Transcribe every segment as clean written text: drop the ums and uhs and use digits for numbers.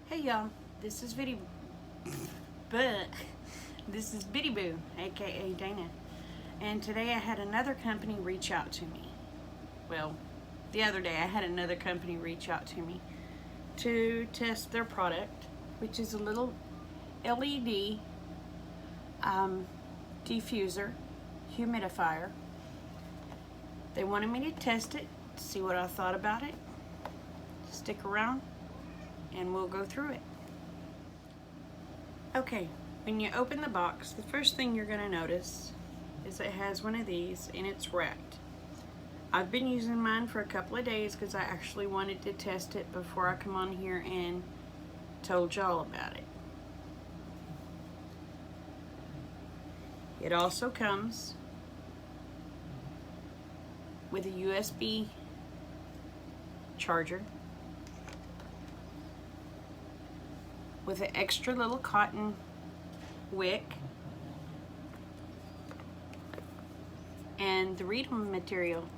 Hey y'all, this is Bitty Boo, aka Dana, and today I had another company reach out to me. Well, the other day I had another company reach out to me to test their product, which is a little LED diffuser humidifier. They wanted me to test it, to see what I thought about it. Stick around and we'll go through it. Okay, when you open the box, the first thing you're going to notice is it has one of these and it's wrapped. I've been using mine for a couple of days because I actually wanted to test it before I come on here and told y'all about it. It also comes with a USB charger with an extra little cotton wick and the reading material.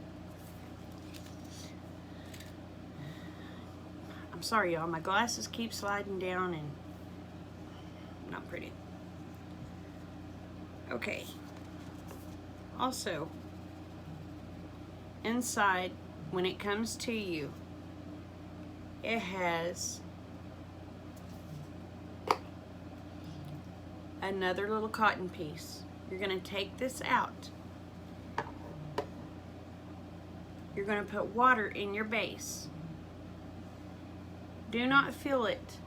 I'm sorry y'all, my glasses keep sliding down and not pretty. Okay, also inside when it comes to you, it has another little cotton piece. You're going to take this out. You're going to put water in your base. Do not fill it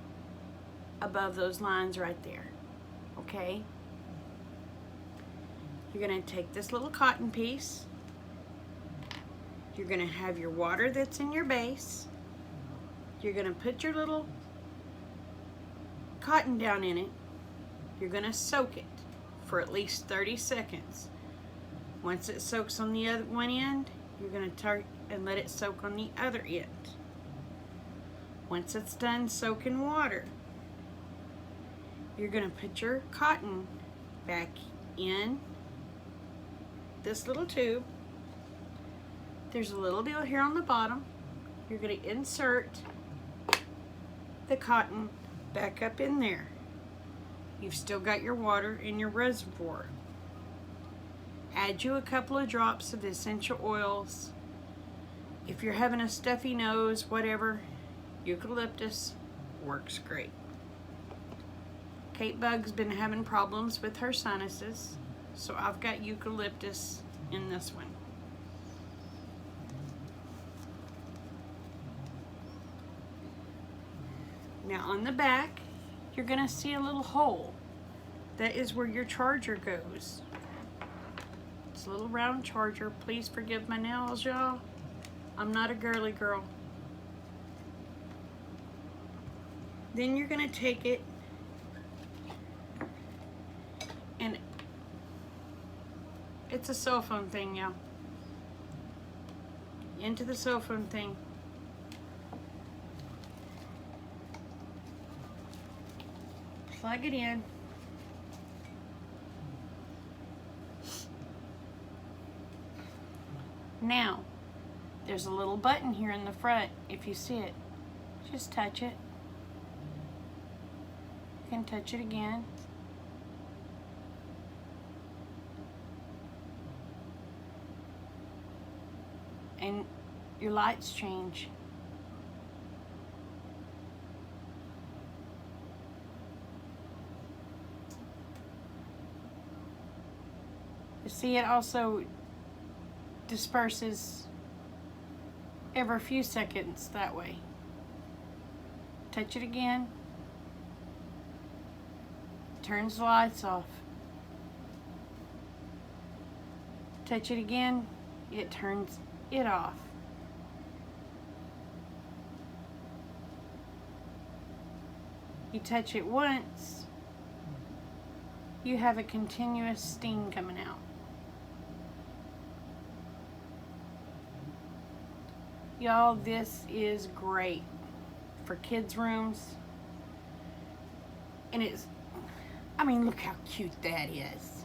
above those lines right there, okay? You're going to take this little cotton piece. You're going to have your water that's in your base. You're going to put your little cotton down in it. You're going to soak it for at least 30 seconds. Once it soaks on the other one end, you're going to turn and let it soak on the other end. Once it's done soaking water, you're going to put your cotton back in this little tube. There's a little deal here on the bottom. You're going to insert the cotton back up in there. You've still got your water in your reservoir. Add you a couple of drops of essential oils. If you're having a stuffy nose, whatever, eucalyptus works great. Kate Bug's been having problems with her sinuses, so I've got eucalyptus in this one. Now on the back, you're going to see a little hole. That is where your charger goes. It's a little round charger. Please forgive my nails, y'all. I'm not a girly girl. Then you're going to take it and it's a cell phone thing, y'all. Into the cell phone thing. Plug it in. Now, there's a little button here in the front. If you see it, just touch it. You can touch it again. And your lights change. You see, it also disperses every few seconds that way. Touch it again. Turns the lights off. Touch it again. It turns it off. You touch it once, you have a continuous steam coming out. Y'all, this is great for kids' rooms. And it's, I mean, look how cute that is.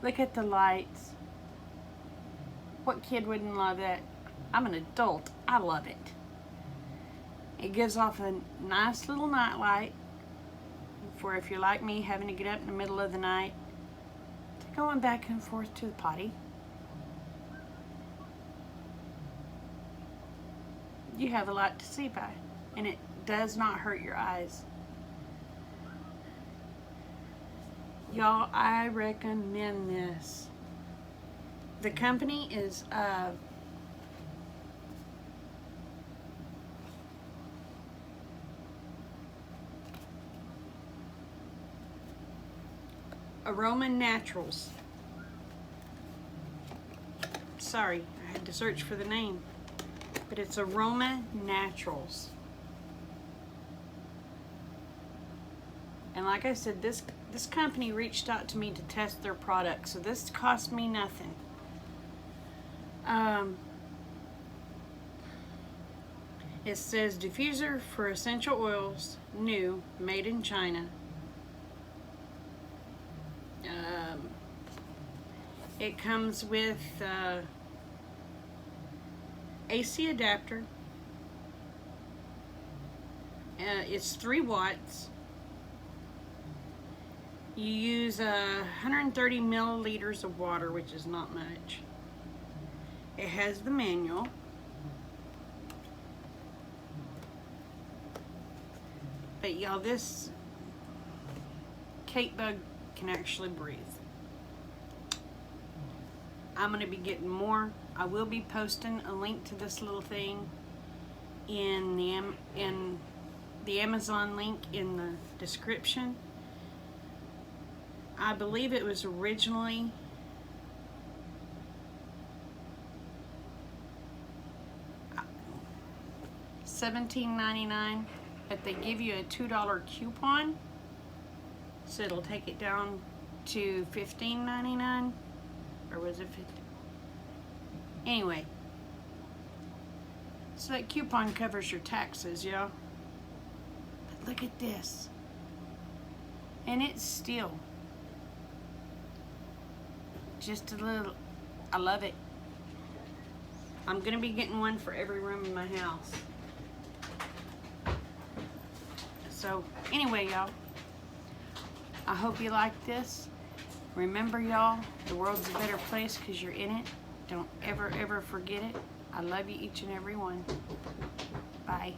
Look at the lights. What kid wouldn't love that? I'm an adult. I love it. It gives off a nice little night light for if you're like me, having to get up in the middle of the night to going back and forth to the potty. You have a lot to see by, and it does not hurt your eyes. Y'all, I recommend this. The company is Aroma Naturals. Sorry, I had to search for the name, but it's Aroma Naturals. And like I said, this company reached out to me to test their product, so this cost me nothing. It says diffuser for essential oils, new, made in China. It comes with AC adapter. It's 3 watts. You use 130 milliliters of water, which is not much. It has the manual. But y'all, this cake bug can actually breathe. I'm going to be getting more. I will be posting a link to this little thing in the Amazon link in the description. I believe it was originally $17.99, but they give you a $2 coupon, so it'll take it down to $15.99, or was it 50? Anyway, so that coupon covers your taxes, y'all. But look at this, and it's still just a little. I love it. I'm gonna be getting one for every room in my house. So anyway, y'all, I hope you like this. Remember, y'all, the world's a better place because you're in it. Don't ever, ever forget it. I love you, each and every one. Bye.